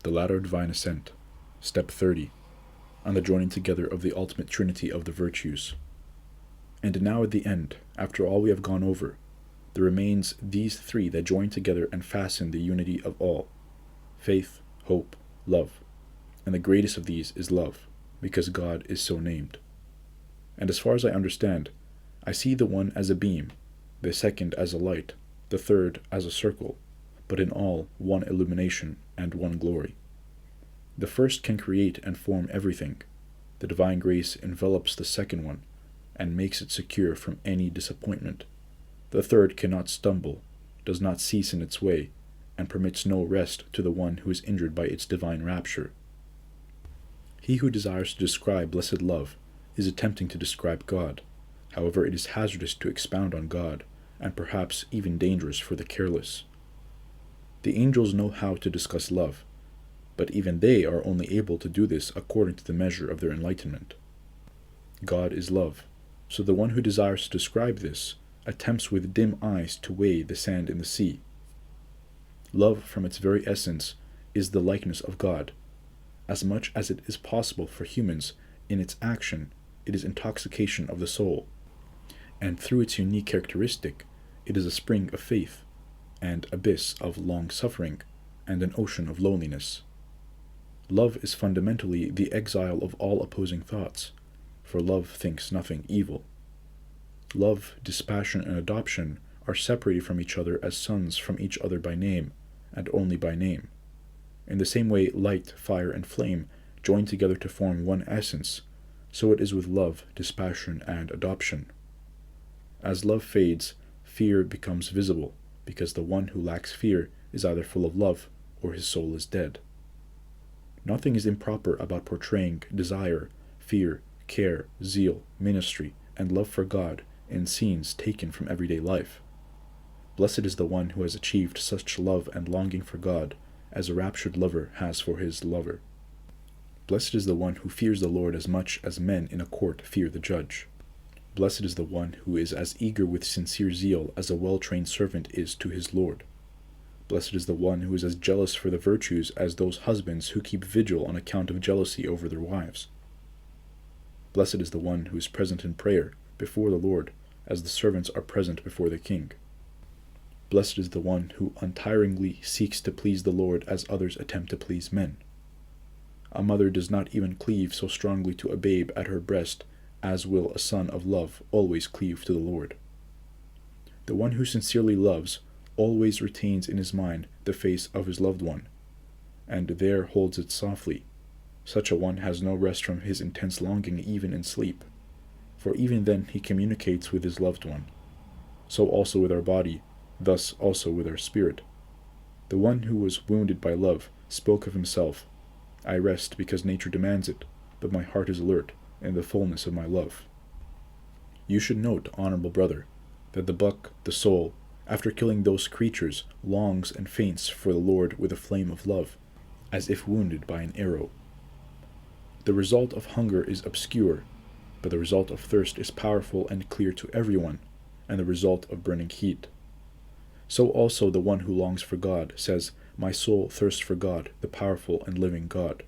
The Latter Divine Ascent, Step 30, on the joining together of the ultimate trinity of the virtues. And now at the end, after all we have gone over, there remains these three that join together and fasten the unity of all: faith, hope, love. And the greatest of these is love, because God is so named. And as far as I understand, I see the one as a beam, the second as a light, the third as a circle, but in all one illumination and one glory. The first can create and form everything. The divine grace envelops the second one and makes it secure from any disappointment. The third cannot stumble, does not cease in its way, and permits no rest to the one who is injured by its divine rapture. He who desires to describe blessed love is attempting to describe God. However, it is hazardous to expound on God, and perhaps even dangerous for the careless. The angels know how to discuss love, but even they are only able to do this according to the measure of their enlightenment. God is love, so the one who desires to describe this attempts with dim eyes to weigh the sand in the sea. Love, from its very essence, is the likeness of God. As much as it is possible for humans, in its action, it is intoxication of the soul, and through its unique characteristic, it is a spring of faith, and abyss of long-suffering, and an ocean of loneliness. Love is fundamentally the exile of all opposing thoughts, for love thinks nothing evil. Love, dispassion, and adoption are separated from each other as sons from each other by name, and only by name. In the same way light, fire, and flame join together to form one essence, so it is with love, dispassion, and adoption. As love fades, fear becomes visible, because the one who lacks fear is either full of love or his soul is dead. Nothing is improper about portraying desire, fear, care, zeal, ministry, and love for God in scenes taken from everyday life. Blessed is the one who has achieved such love and longing for God as a raptured lover has for his lover. Blessed is the one who fears the Lord as much as men in a court fear the judge. Blessed is the one who is as eager with sincere zeal as a well-trained servant is to his Lord. Blessed is the one who is as jealous for the virtues as those husbands who keep vigil on account of jealousy over their wives. Blessed is the one who is present in prayer before the Lord, as the servants are present before the king. Blessed is the one who untiringly seeks to please the Lord as others attempt to please men. A mother does not even cleave so strongly to a babe at her breast as will a son of love always cleave to the Lord. The one who sincerely loves always retains in his mind the face of his loved one, and there holds it softly. Such a one has no rest from his intense longing even in sleep, for even then he communicates with his loved one. So also with our body, thus also with our spirit. The one who was wounded by love spoke of himself, "I rest because nature demands it, but my heart is alert in the fullness of my love." You should note, honorable brother, that the buck, the soul, after killing those creatures, longs and faints for the Lord with a flame of love, as if wounded by an arrow. The result of hunger is obscure, but the result of thirst is powerful and clear to everyone, and the result of burning heat. So also the one who longs for God says, "My soul thirsts for God, the powerful and living God."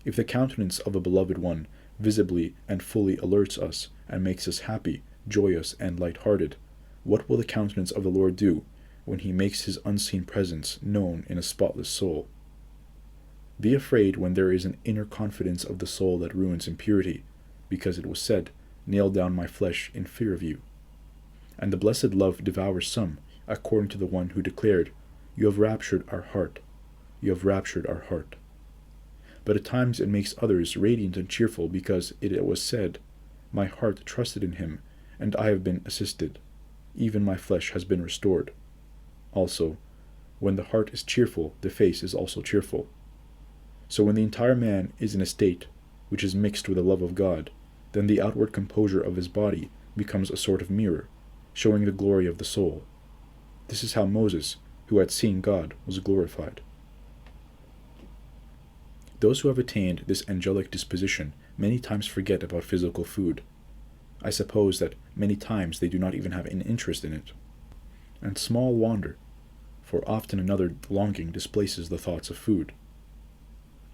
If the countenance of a beloved one visibly and fully alerts us and makes us happy, joyous, and light-hearted, what will the countenance of the Lord do when he makes his unseen presence known in a spotless soul? Be afraid when there is an inner confidence of the soul that ruins impurity, because it was said, "Nail down my flesh in fear of you." And the blessed love devours some, according to the one who declared, "You have raptured our heart. You have raptured our heart." But at times it makes others radiant and cheerful, because it was said, "My heart trusted in him, and I have been assisted. Even my flesh has been restored." Also, when the heart is cheerful, the face is also cheerful. So when the entire man is in a state which is mixed with the love of God, then the outward composure of his body becomes a sort of mirror, showing the glory of the soul. This is how Moses, who had seen God, was glorified. Those who have attained this angelic disposition many times forget about physical food. I suppose that many times they do not even have an interest in it. And small wonder, for often another longing displaces the thoughts of food.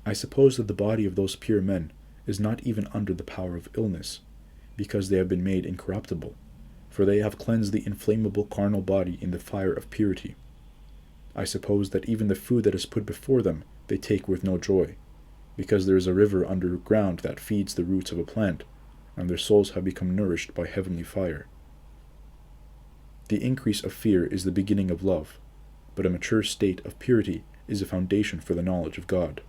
I suppose that the body of those pure men is not even under the power of illness, because they have been made incorruptible, for they have cleansed the inflammable carnal body in the fire of purity. I suppose that even the food that is put before them they take with no joy, because there is a river underground that feeds the roots of a plant, and their souls have become nourished by heavenly fire. The increase of fear is the beginning of love, but a mature state of purity is a foundation for the knowledge of God.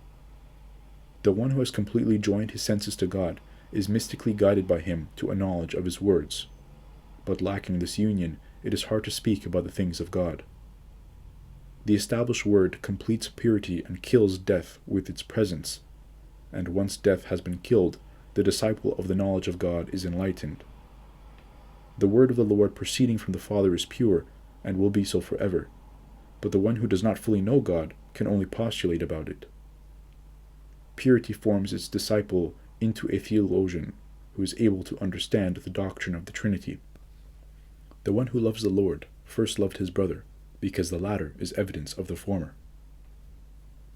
The one who has completely joined his senses to God is mystically guided by him to a knowledge of his words, but lacking this union, it is hard to speak about the things of God. The established word completes purity and kills death with its presence, and once death has been killed, the disciple of the knowledge of God is enlightened. The word of the Lord proceeding from the Father is pure, and will be so forever, but the one who does not fully know God can only postulate about it. Purity forms its disciple into a theologian who is able to understand the doctrine of the Trinity. The one who loves the Lord first loved his brother, because the latter is evidence of the former.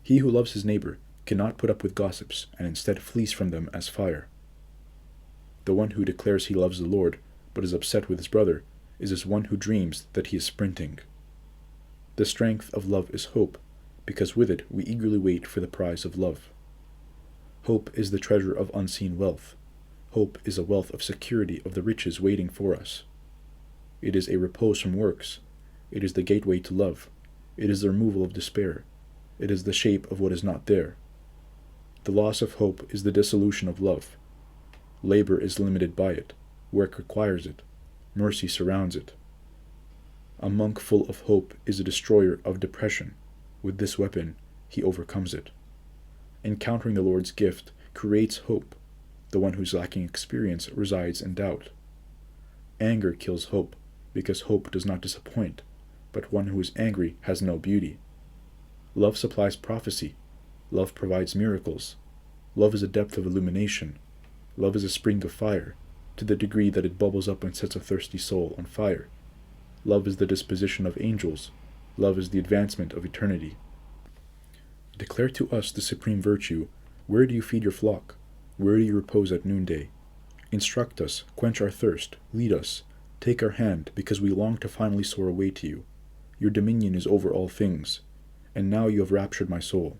He who loves his neighbor cannot put up with gossips, and instead flees from them as fire. The one who declares he loves the Lord, but is upset with his brother, is as one who dreams that he is sprinting. The strength of love is hope, because with it we eagerly wait for the prize of love. Hope is the treasure of unseen wealth. Hope is a wealth of security of the riches waiting for us. It is a repose from works. It is the gateway to love. It is the removal of despair. It is the shape of what is not there. The loss of hope is the dissolution of love. Labor is limited by it. Work requires it. Mercy surrounds it. A monk full of hope is a destroyer of depression. With this weapon, he overcomes it. Encountering the Lord's gift creates hope. The one who is lacking experience resides in doubt. Anger kills hope, because hope does not disappoint, but one who is angry has no beauty. Love supplies prophecy. Love provides miracles. Love is a depth of illumination. Love is a spring of fire, to the degree that it bubbles up and sets a thirsty soul on fire. Love is the disposition of angels. Love is the advancement of eternity. Declare to us the supreme virtue. Where do you feed your flock? Where do you repose at noonday? Instruct us, quench our thirst, lead us, take our hand, because we long to finally soar away to you. Your dominion is over all things, and now you have raptured my soul.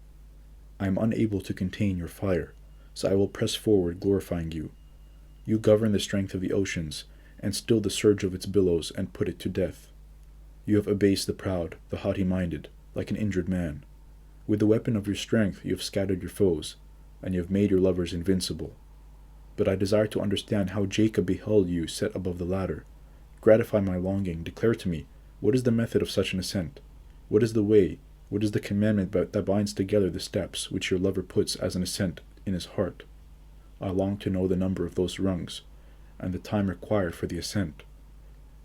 I am unable to contain your fire, so I will press forward, glorifying you. You govern the strength of the oceans, and still the surge of its billows, and put it to death. You have abased the proud, the haughty-minded, like an injured man. With the weapon of your strength you have scattered your foes, and you have made your lovers invincible. But I desire to understand how Jacob beheld you set above the ladder. Gratify my longing, declare to me, what is the method of such an ascent? What is the way, what is the commandment that binds together the steps which your lover puts as an ascent in his heart? I long to know the number of those rungs, and the time required for the ascent.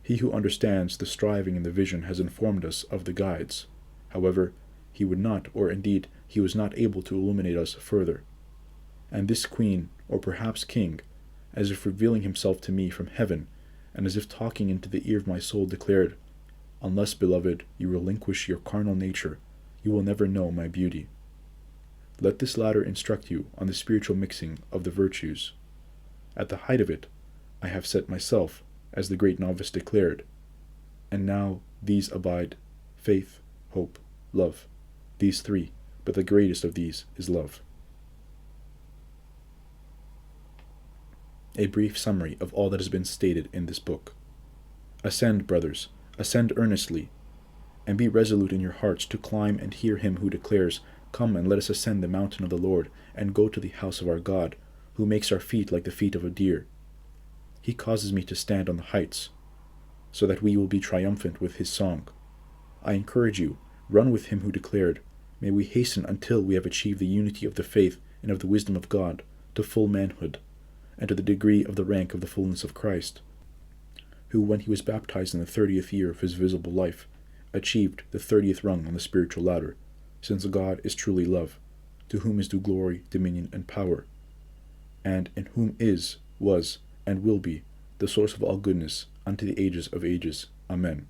He who understands the striving and the vision has informed us of the guides. However, he would not, or indeed he was not able to illuminate us further. And this queen, or perhaps king, as if revealing himself to me from heaven, and as if talking into the ear of my soul, declared, "Unless, beloved, you relinquish your carnal nature, you will never know my beauty." Let this ladder instruct you on the spiritual mixing of the virtues. At the height of it, I have set myself, as the great novice declared, and now these abide: faith, hope, love. These three, but the greatest of these is love. A brief summary of all that has been stated in this book. Ascend, brothers, ascend earnestly, and be resolute in your hearts to climb and hear him who declares, "Come and let us ascend the mountain of the Lord, and go to the house of our God, who makes our feet like the feet of a deer. He causes me to stand on the heights, so that we will be triumphant with his song. I encourage you, run with him who declared, may we hasten until we have achieved the unity of the faith and of the wisdom of God, to full manhood, and to the degree of the rank of the fullness of Christ, who, when he was baptized in the 30th year of his visible life, achieved the 30th rung on the spiritual ladder, since God is truly love, to whom is due glory, dominion, and power, and in whom is, was, and will be, the source of all goodness, unto the ages of ages. Amen.